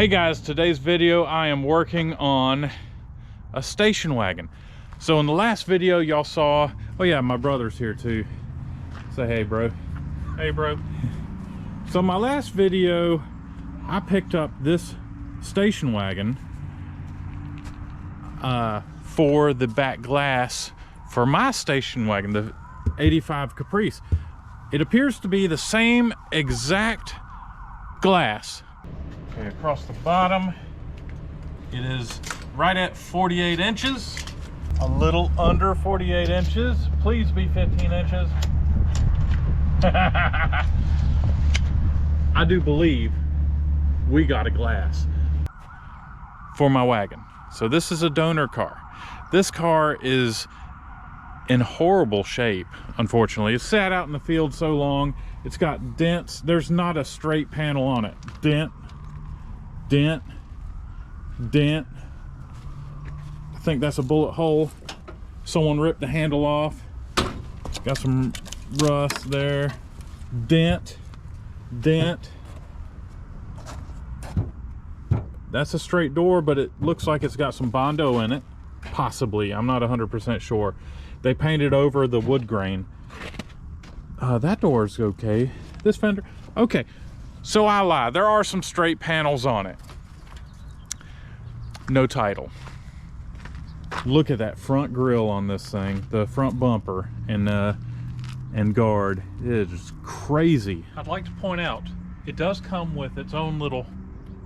Hey guys, today's video I am working on a station wagon. So in the last video y'all saw, oh yeah, my brother's here too. Say hey, bro. Hey, bro. So my last video I picked up this station wagon for the back glass for my station wagon, the 85 Caprice. It appears to be the same exact glass. Okay, across the bottom, it is right at 48 inches, a little under 48 inches. Please be 15 inches. I do believe we got a glass for my wagon. So this is a donor car. This car is in horrible shape, unfortunately. It's sat out in the field so long. It's got dents. There's not a straight panel on it. Dent, dent, dent. I think that's a bullet hole. Someone ripped the handle off. Got some rust there. Dent, dent. That's a straight door, but it looks like it's got some Bondo in it. Possibly, I'm not 100% sure. They painted over the wood grain. That door's okay. This fender, okay. So I lied, there are some straight panels on it. No title. Look at that front grille on this thing, the front bumper and guard. It is crazy. I'd like to point out, it does come with its own little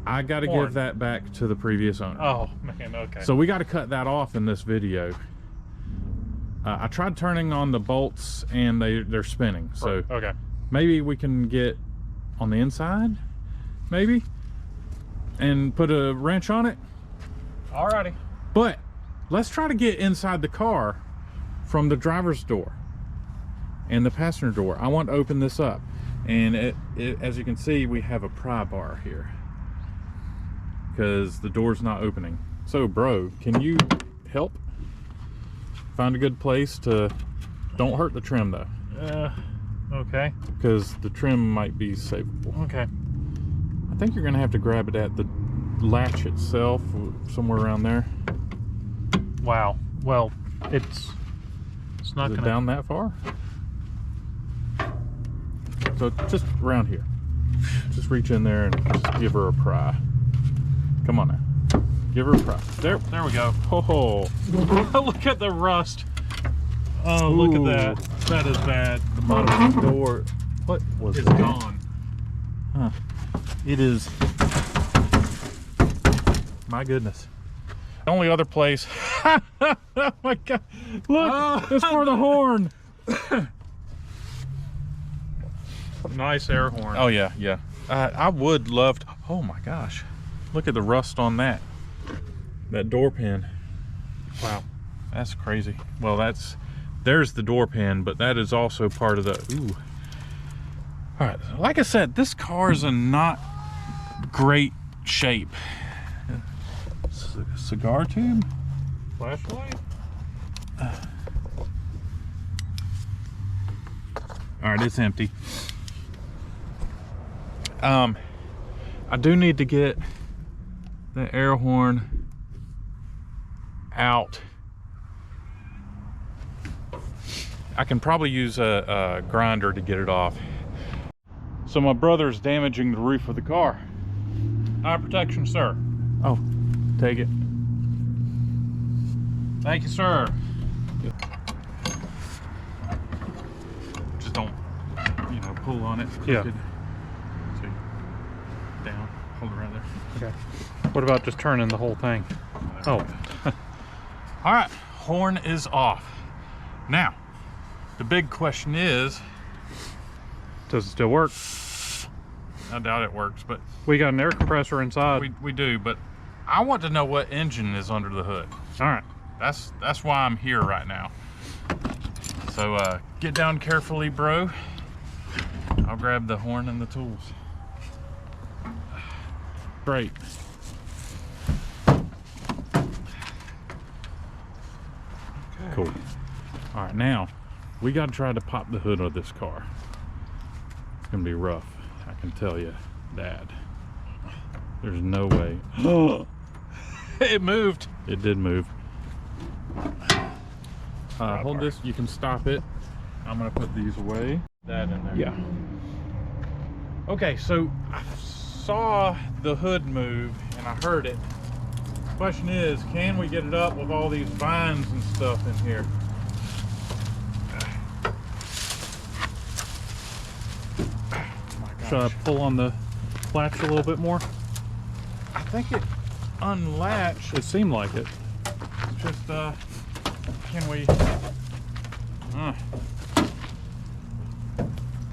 I got to give that back to the previous owner. Oh man, okay. So we got to cut that off in this video. I tried turning on the bolts and they're spinning. So okay, maybe we can get on the inside, maybe, and put a wrench on it. Alrighty. But let's try to get inside the car from the driver's door and the passenger door. I want to open this up, and as you can see, we have a pry bar here because the door's not opening. So bro, can you help find a good place to, don't hurt the trim though. Okay. Because the trim might be savable. Okay. I think you're gonna have to grab it at the latch itself, somewhere around there. Wow. Well, it's not Is it gonna down that far? So just around here. Just reach in there and just give her a pry. Come on now. Give her a pry. There we go. Oh, Look at the rust. Oh, look at that. That is bad. the bottom of the door. What was It's it? gone. Huh. It is. My goodness. The only other place. Oh my God. Look, it's for the horn. Nice air horn. Oh yeah, yeah. I would love to. Oh my gosh. Look at the rust on that. That door pin. Wow. That's crazy. Well, there's the door pin, but that is also part of the, ooh. All right, like I said, this car is in not great shape. Cigar tube? Flashlight? All right, it's empty. I do need to get the air horn out. I can probably use a grinder to get it off. So my brother's damaging the roof of the car. Eye protection, sir. Oh, take it. Thank you, sir. Just don't, pull on it. Yeah. Crooked. See, down, hold it right there. Okay. What about just turning the whole thing? Oh. All right, horn is off. Now, the big question is, Does it still work? I doubt it works, but We got an air compressor inside. we do, but I want to know what engine is under the hood. All right. That's why I'm here right now. So get down carefully, bro. I'll grab the horn and the tools. Great. Cool. All right, now we got to try to pop the hood of this car. It's gonna be rough, I can tell you that. There's no way. It moved. It did move. Hold this. You can stop it. I'm gonna put these away. That in there. Yeah. Okay, so I saw the hood move and I heard it. Question is, can we get it up with all these vines and stuff in here? Oh my gosh. Should I pull on the latch a little bit more? I think it unlatched. It seemed like it. Just can we I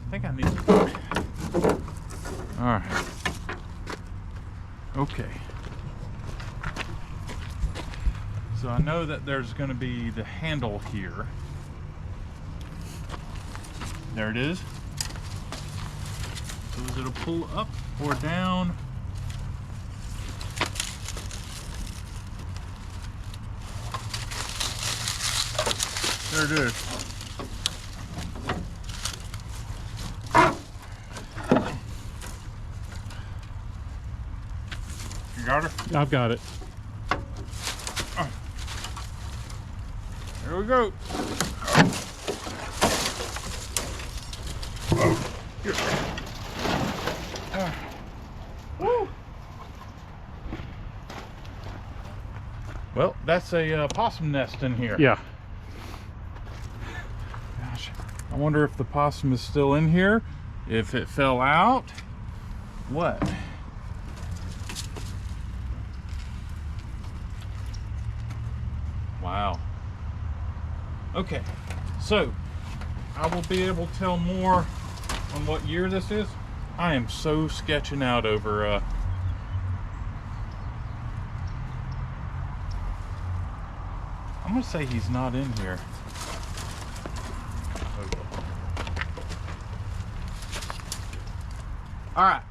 think I need to. All right. Okay. So I know that there's going to be the handle here. There it is. So is it a pull up or down? There it is. You got her? I've got it. Here we go. Woo. Well, that's a possum nest in here. Yeah. Gosh, I wonder if the possum is still in here, if it fell out. What? Wow. Okay, so I will be able to tell more on what year this is. I am so sketching out over I'm gonna say he's not in here. All right,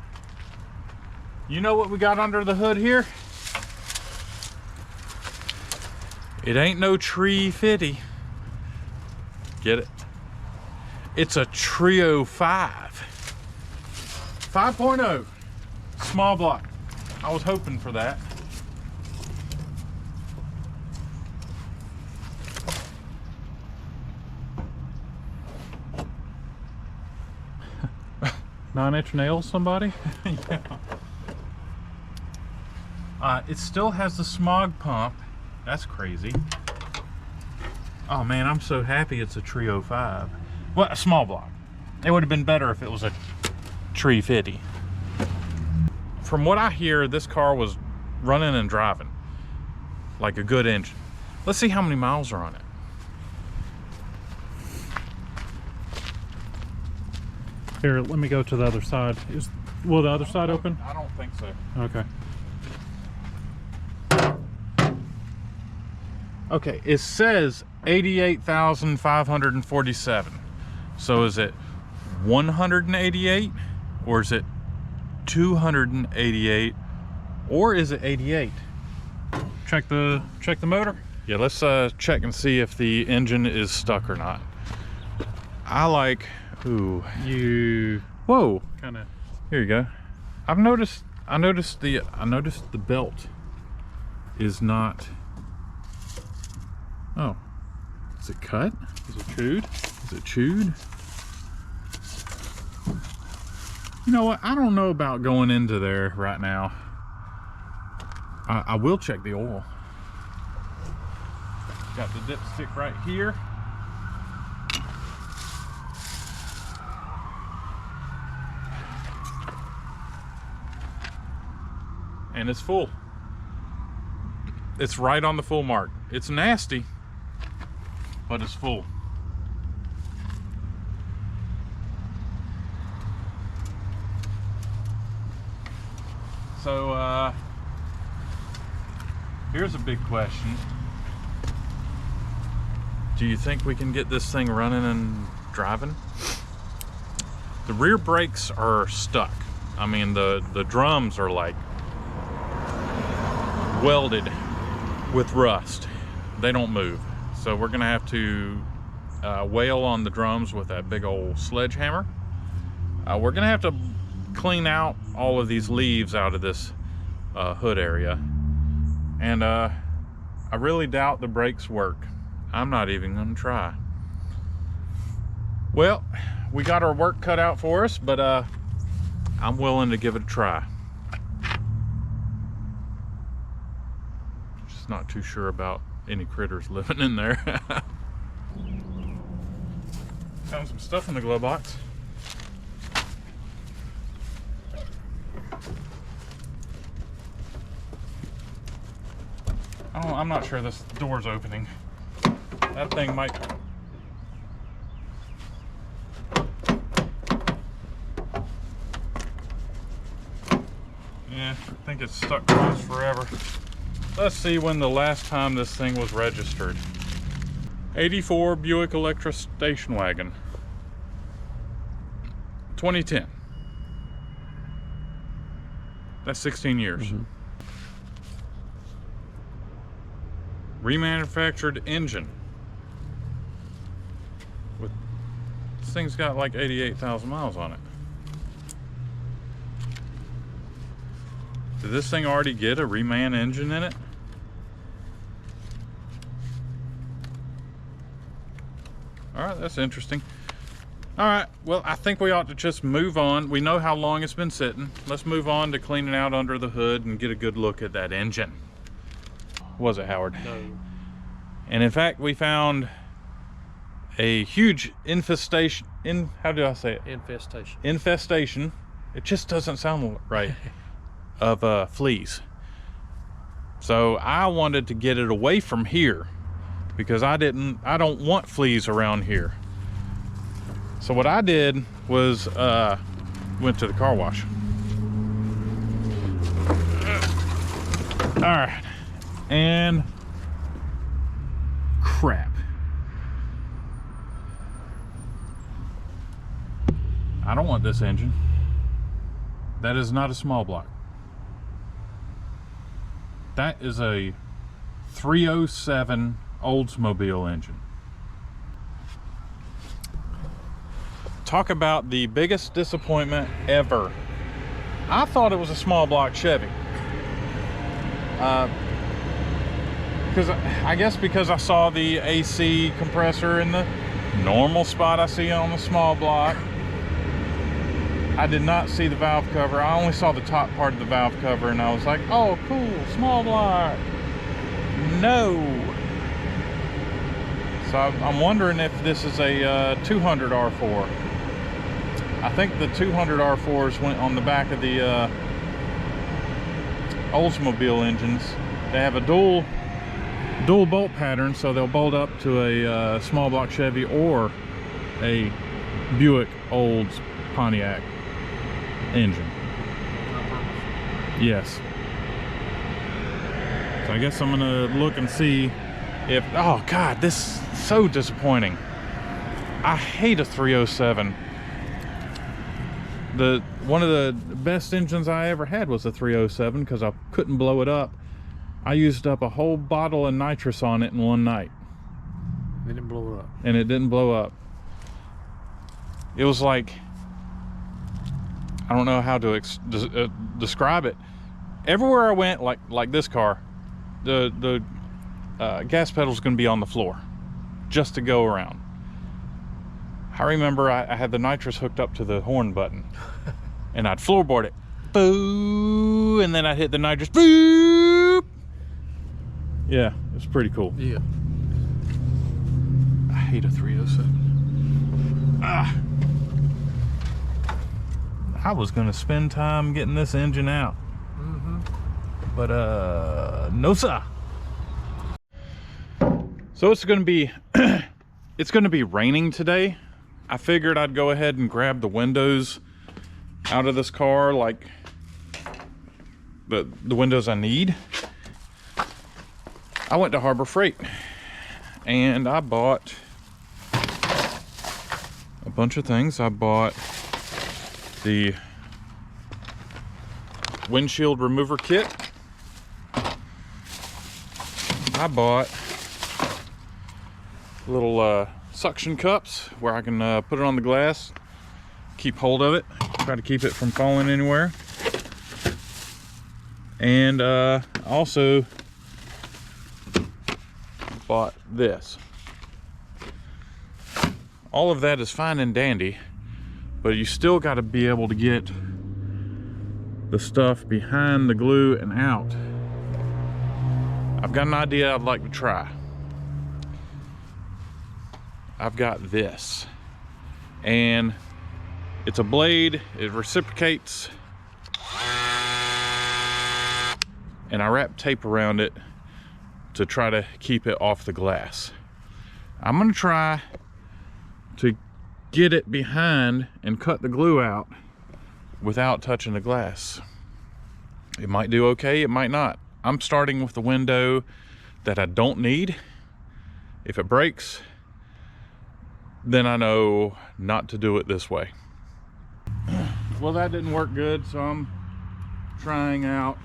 you know what we got under the hood here? It ain't no tree 50. Get it? It's a Trio 5.0 small block. I was hoping for that. Nine-inch nails, somebody? Yeah. It still has the smog pump. That's crazy. Oh man, I'm so happy it's a Trio 5. Well, a small block. It would have been better if it was a Tree 50. From what I hear, this car was running and driving like a good engine. Let's see how many miles are on it. Here, let me go to the other side. Will the other side open? I don't think so. Okay. Okay, it says 88,547. So is it 188 or is it 288 or is it 88? Check the motor. Yeah, let's check and see if the engine is stuck or not. I like, ooh. Whoa. Kind of. Here you go. I noticed the belt is not. Oh, is it cut? Is it chewed? Is it chewed? You know what? I don't know about going into there right now. I will check the oil. Got the dipstick right here. And it's full. It's right on the full mark. It's nasty, but it's full. So here's a big question. Do you think we can get this thing running and driving? The rear brakes are stuck. I mean, the drums are like welded with rust. They don't move. So we're gonna have to wail on the drums with that big old sledgehammer. We're gonna have to clean out all of these leaves out of this hood area. And I really doubt the brakes work. I'm not even gonna try. Well, we got our work cut out for us, but I'm willing to give it a try. Just not too sure about any critters living in there. Found some stuff in the glove box. I'm not sure this door's opening. That thing might... Yeah, I think it's stuck closed forever. Let's see when the last time this thing was registered. 84 Buick Electra station wagon. 2010. That's 16 years. Mm-hmm. Remanufactured engine. This thing's got like 88,000 miles on it. Did this thing already get a reman engine in it? All right, that's interesting. All right, well, I think we ought to just move on. We know how long it's been sitting. Let's move on to cleaning out under the hood and get a good look at that engine. Was it, Howard? No. And in fact, we found a huge infestation. How do I say it? Infestation. Infestation. It just doesn't sound right. Of fleas. So I wanted to get it away from here because I don't want fleas around here. So what I did was went to the car wash. All right, and crap. I don't want this engine. That is not a small block. That is a 307 Oldsmobile engine. Talk about the biggest disappointment ever. I thought it was a small block Chevy. Because I saw the AC compressor in the normal spot I see on the small block. I did not see the valve cover. I only saw the top part of the valve cover, and I was like, oh, cool, small block. No. So I'm wondering if this is a 200 R4. I think the 200 R4s went on the back of the Oldsmobile engines. They have a dual bolt pattern, so they'll bolt up to a small block Chevy or a Buick Olds Pontiac engine. Yes. So I guess I'm gonna look and see if, oh God, this is so disappointing. I hate a 307. One of the best engines I ever had was a 307 because I couldn't blow it up. I used up a whole bottle of nitrous on it in one night. It didn't blow up. And it didn't blow up. It was like, I don't know how to describe it. Everywhere I went, like this car, the gas pedal's gonna be on the floor just to go around. I remember I had the nitrous hooked up to the horn button and I'd floorboard it, boo, and then I'd hit the nitrous, boop. Yeah, it's pretty cool. Yeah. I hate a 307. Ah. I was gonna spend time getting this engine out. Mm-hmm. But no sir. So it's gonna be it's gonna be raining today. I figured I'd go ahead and grab the windows out of this car, like the windows I need. I went to Harbor Freight and I bought a bunch of things. I bought the windshield remover kit. I bought little suction cups where I can put it on the glass, keep hold of it, try to keep it from falling anywhere. And also bought this. All of that is fine and dandy, but you still got to be able to get the stuff behind the glue and out. I've got an idea I'd like to try. I've got this, and it's a blade, it reciprocates, and I wrap tape around it to try to keep it off the glass. I'm gonna try to get it behind and cut the glue out without touching the glass. It might do okay, it might not. I'm starting with the window that I don't need. If it breaks, then I know not to do it this way. Well, that didn't work good, so I'm trying out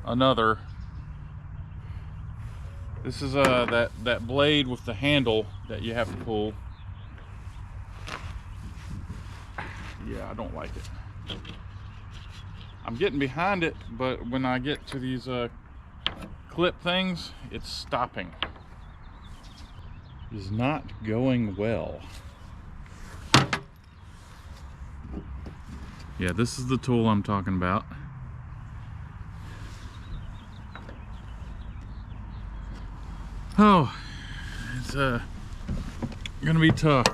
another. This is that blade with the handle that you have to pull. Yeah, I don't like it. I'm getting behind it, but when I get to these clip things, it's stopping. It's not going well. Yeah, this is the tool I'm talking about. Oh, it's gonna be tough.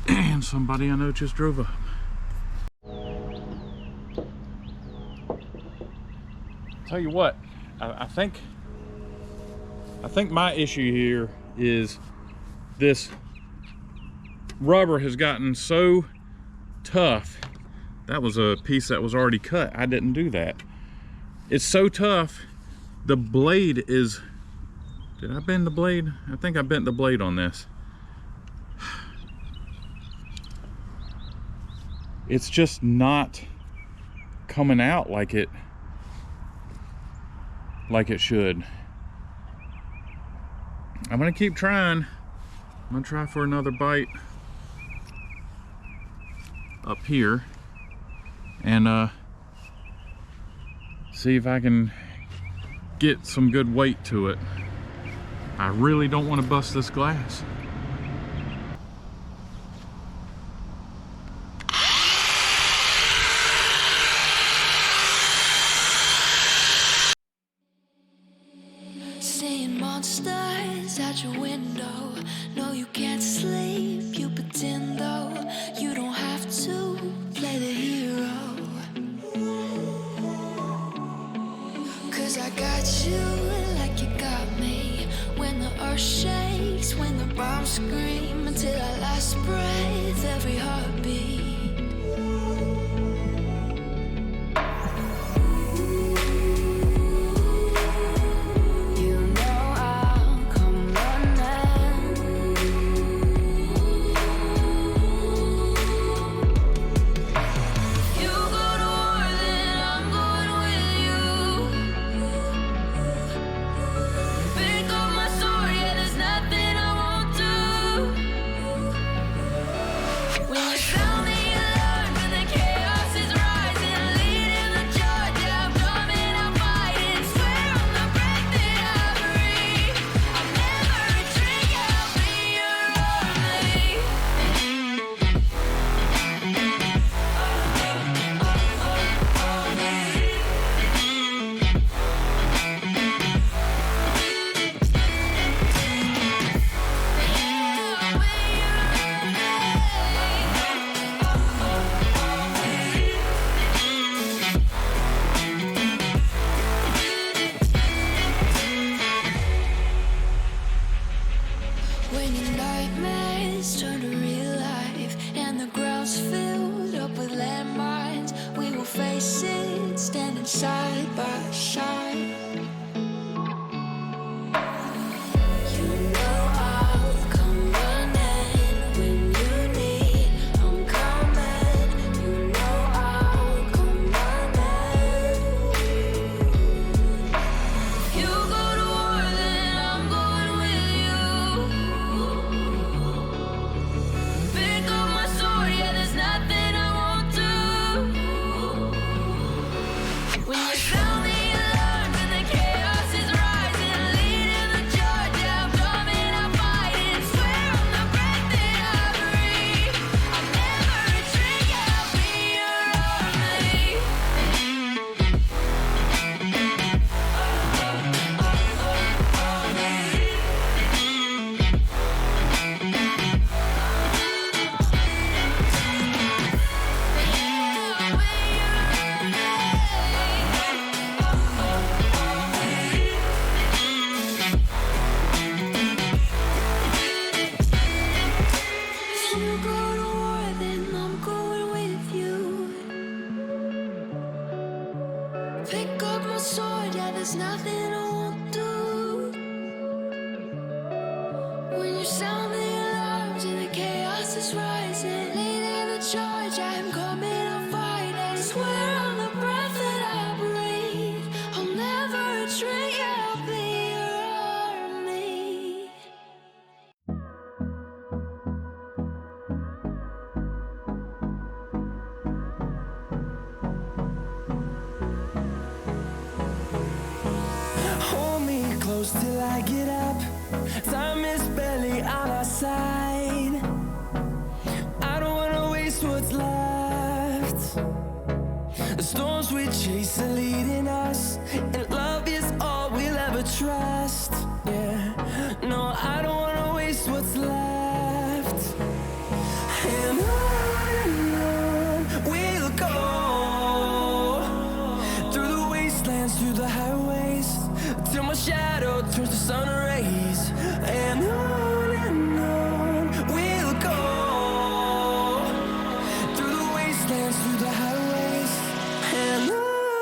And somebody I know just drove up. Tell you what, I think my issue here is this rubber has gotten so tough. That was a piece that was already cut. I didn't do that. It's so tough. The blade is, did I bend the blade? I think I bent the blade on this. It's just not coming out like it should. I'm gonna keep trying. I'm gonna try for another bite up here and see if I can get some good weight to it. I really don't want to bust this glass. Seeing monsters out your window. No, you can't sleep, you pretend though. You don't have to play the hero. 'Cause I got you like you got me. When the earth shakes, when the bombs scream, until our last breath, every heartbeat. When your nightmares turn to real life and the ground's filled up with landmines, we will face it standing side by side. You know I'll come running when you need. I'm coming. You know I'll come running. You go to war. When you sound the alarms and the chaos is rising, leading the charge, I'm coming, I'm fighting. Swear on the breath that I breathe, I'll never retreat, I'll be your army. Hold me close till I get up. Time is barely on our side. I don't wanna waste what's left. The storms we chase are leading us, and love is all we'll ever trust. Yeah, no, I don't wanna waste what's left. And on we'll go, through the wastelands, through the highways, till my shadow turns to sun rays. And on we'll go, through the wastelands, through the highways, and on we'll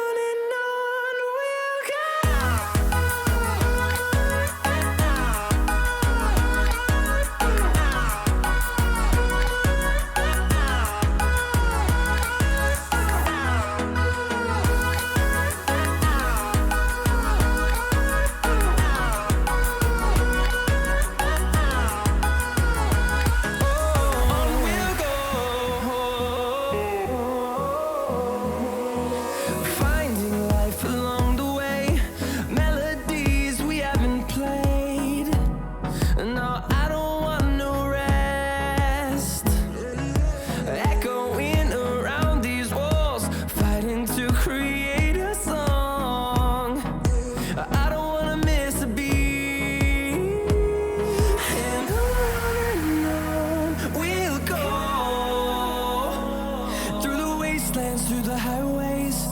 through the highways,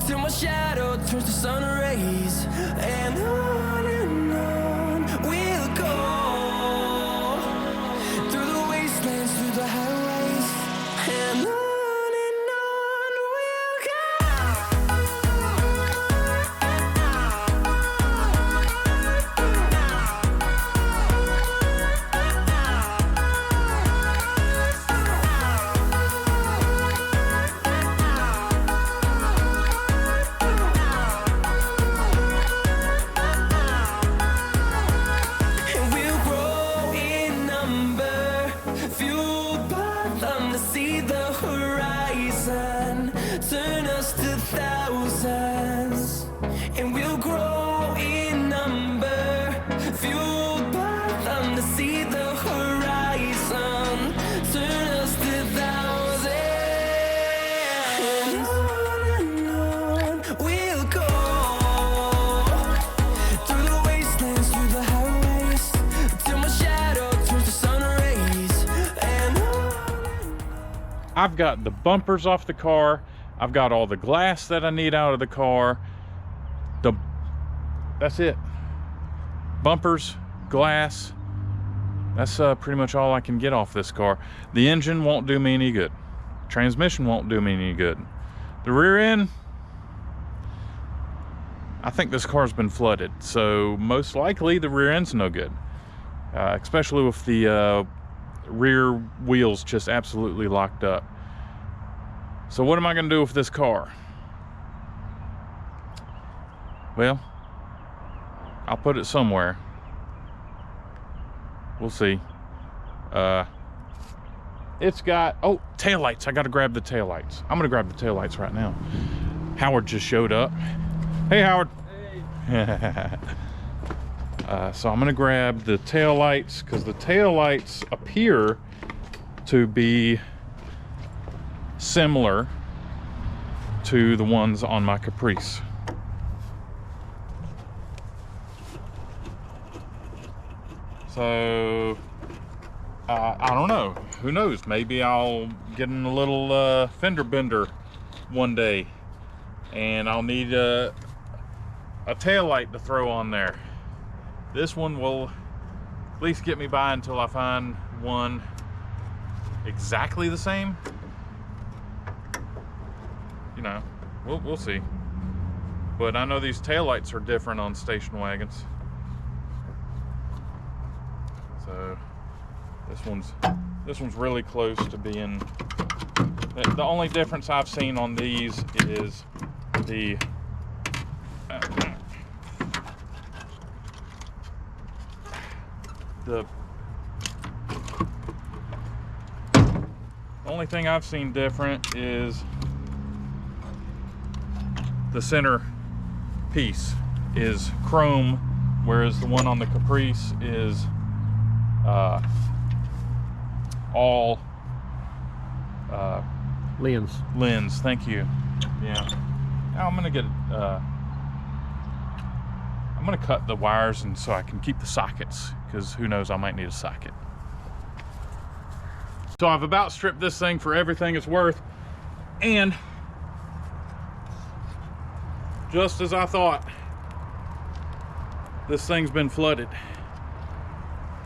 till my shadow turns to sun rays. And on we'll go, through the wastelands, through the highways, and on we'll go. Turn us to thousands, and we'll grow in number, fueled by them to see the horizon. Turn us to thousands, and on we'll go, through the wastelands, through the highways, till my shadow turns to sun rays. And I've got the bumpers off the car. I've got all the glass that I need out of the car. That's it. Bumpers, glass. That's pretty much all I can get off this car. The engine won't do me any good. Transmission won't do me any good. The rear end, I think this car's been flooded. So most likely the rear end's no good. Especially with the rear wheels just absolutely locked up. So what am I gonna do with this car? Well, I'll put it somewhere. We'll see. It's got, oh, taillights. I gotta grab the taillights. I'm gonna grab the taillights right now. Howard just showed up. Hey, Howard. Hey. So I'm gonna grab the taillights because the taillights appear to be similar to the ones on my Caprice. So I don't know, who knows, maybe I'll get in a little fender bender one day and I'll need a tail light to throw on there. This one will at least get me by until I find one exactly the same. You know, we'll see. But I know these taillights are different on station wagons. So this one's really close to being. The only difference I've seen on these is the only thing I've seen different is the center piece is chrome, whereas the one on the Caprice is all lens. Thank you. Yeah. Now I'm gonna cut the wires, and so I can keep the sockets, because who knows, I might need a socket. So I've about stripped this thing for everything it's worth, and just as I thought, this thing's been flooded.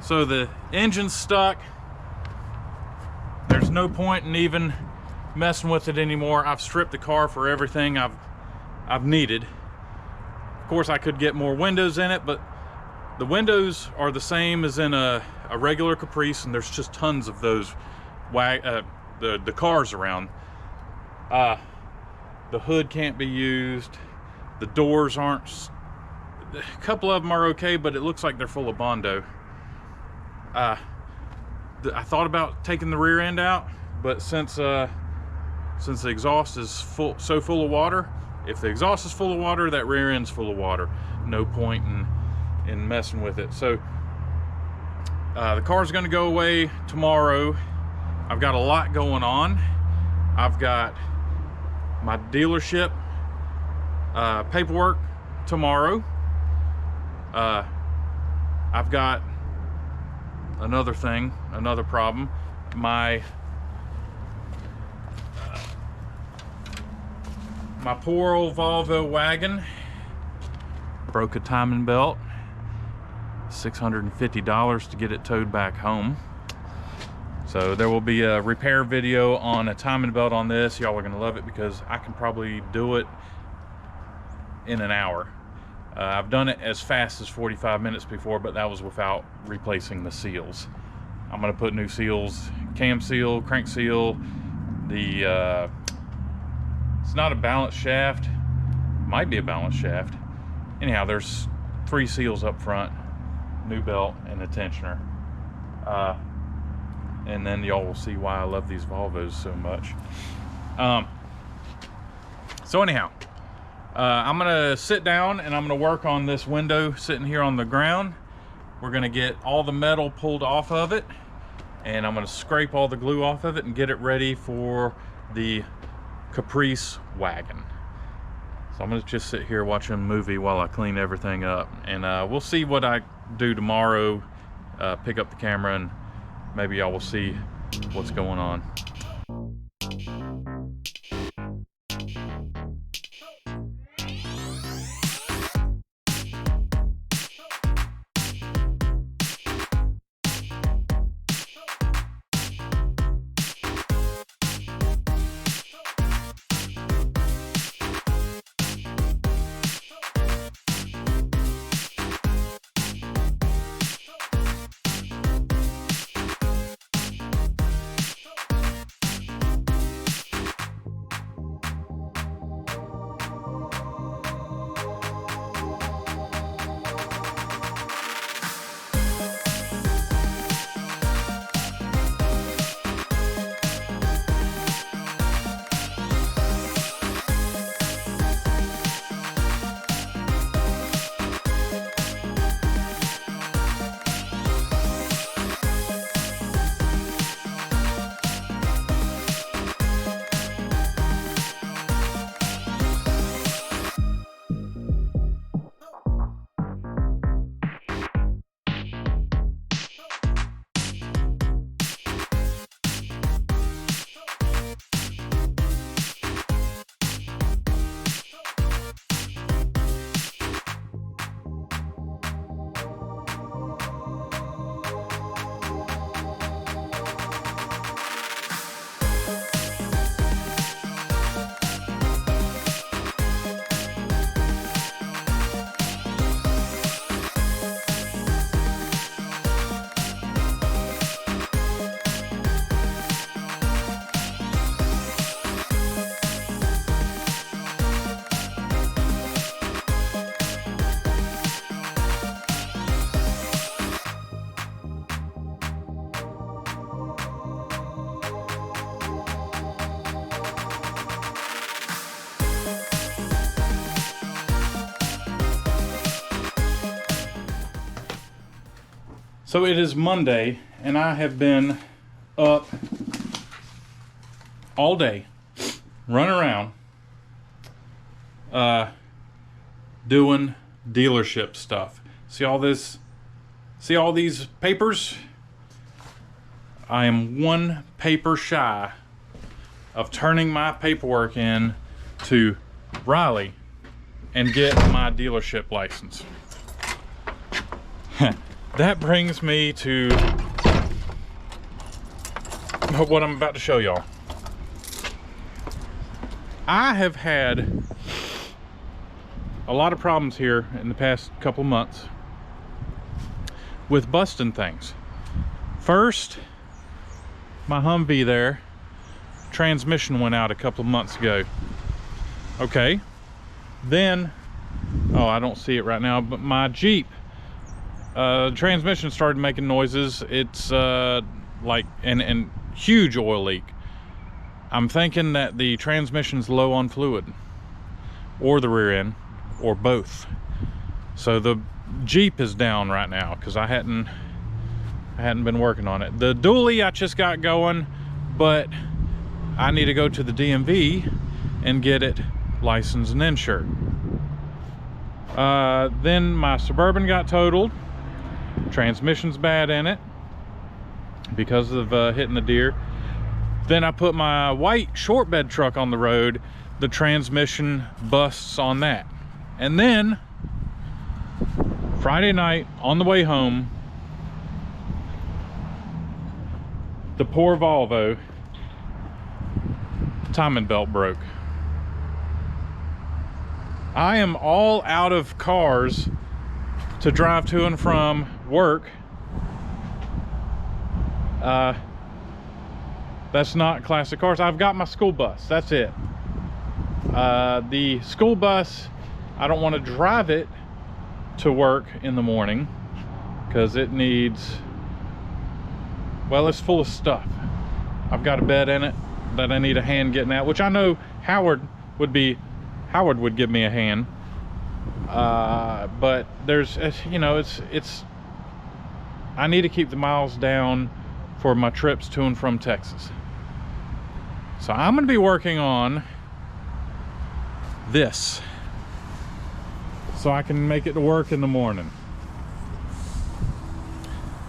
So the engine's stuck. There's no point in even messing with it anymore. I've stripped the car for everything I've needed. Of course, I could get more windows in it, but the windows are the same as in a regular Caprice, and there's just tons of those the cars around. The hood can't be used. The doors aren't. A couple of them are okay, but it looks like they're full of Bondo. I thought about taking the rear end out, but since the exhaust is so full of water, if the exhaust is full of water, that rear end's full of water. No point in messing with it. So the car's going to go away tomorrow. I've got a lot going on. I've got my dealership paperwork tomorrow. I've got another problem. My poor old Volvo wagon broke a timing belt. $650 to get it towed back home. So there will be a repair video on a timing belt on this. Y'all are gonna love it, because I can probably do it in an hour. I've done it as fast as 45 minutes before, but that was without replacing the seals. I'm gonna put new seals, cam seal, crank seal, it's not a balance shaft, might be a balance shaft. Anyhow, there's 3 seals up front, new belt, and a tensioner. And then y'all will see why I love these Volvos so much. So anyhow, I'm gonna sit down and I'm gonna work on this window sitting here on the ground. We're gonna get all the metal pulled off of it, and I'm gonna scrape all the glue off of it and get it ready for the Caprice Wagon. So I'm gonna just sit here watching a movie while I clean everything up, and we'll see what I do tomorrow. Pick up the camera, and maybe y'all will see what's going on. So it is Monday, and I have been up all day, running around, doing dealership stuff. See all this? See all these papers? I am one paper shy of turning my paperwork in to Riley and get my dealership license. That brings me to what I'm about to show y'all. I have had a lot of problems here in the past couple months with busting things. First, my Humvee there, transmission went out a couple of months ago. Okay, then, oh, I don't see it right now, but my Jeep, transmission started making noises. It's like and huge oil leak. I'm thinking that the transmission's low on fluid, or the rear end, or both. So the Jeep is down right now because I hadn't been working on it. The dually I just got going, but I need to go to the DMV and get it licensed and insured. Then my Suburban got totaled. Transmission's bad in it because of hitting the deer. Then I put my white short bed truck on the road. The transmission busts on that. And then Friday night on the way home, the poor Volvo timing belt broke. I am all out of cars to drive to and from work. That's not classic cars. I've got my school bus, that's it. The school bus, I don't want to drive it to work in the morning because it needs, well, it's full of stuff. I've got a bed in it that I need a hand getting out, which I know Howard would give me a hand. But there's, you know, it's I need to keep the miles down for my trips to and from Texas. So I'm going to be working on this so I can make it to work in the morning.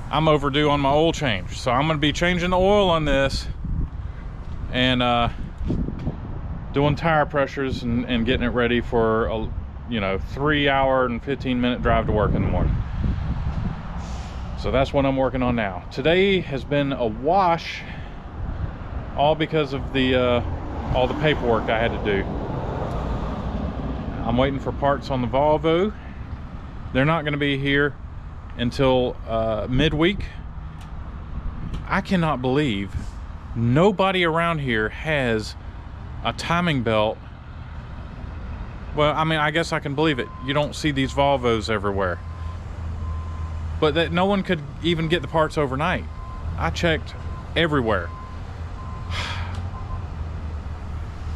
I'm overdue on my oil change, so I'm going to be changing the oil on this and doing tire pressures and getting it ready for a, you know, 3 hour and 15-minute drive to work in the morning. So that's what I'm working on now. Today has been a wash, all because of the all the paperwork I had to do. I'm waiting for parts on the Volvo. They're not going to be here until midweek. I cannot believe nobody around here has a timing belt. Well, I mean, I guess I can believe it. You don't see these Volvos everywhere. But that no one could even get the parts overnight. I checked everywhere.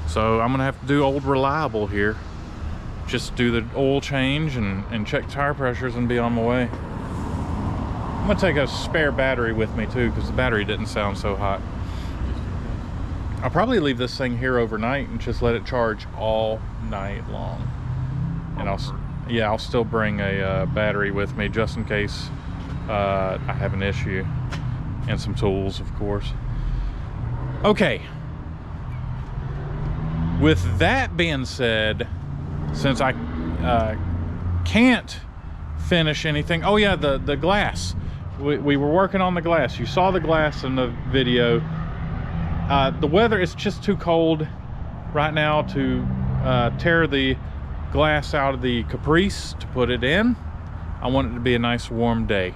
So I'm gonna have to do old reliable here. Just do the oil change and check tire pressures and be on my way. I'm gonna take a spare battery with me too, because the battery didn't sound so hot. I'll probably leave this thing here overnight and just let it charge all night long. And I'll still bring a battery with me just in case I have an issue, and some tools, of course. Okay, with that being said, since I can't finish anything, oh yeah, the glass, we were working on the glass. You saw the glass in the video. The weather is just too cold right now to tear the glass out of the Caprice to put it in. I want it to be a nice warm day,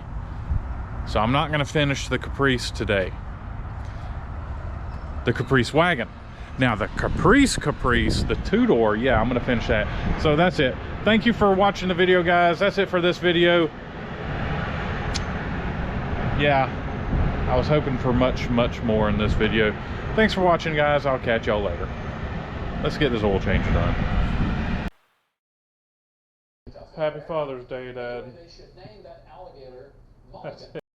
so I'm not going to finish the Caprice today. The Caprice Wagon. Now the Caprice, the two-door, yeah, I'm going to finish that. So that's it. Thank you for watching the video, guys. That's it for this video. Yeah, I was hoping for much more in this video. Thanks for watching, guys. I'll catch y'all later. Let's get this oil change done. Happy Father's Day, Dad. That's it.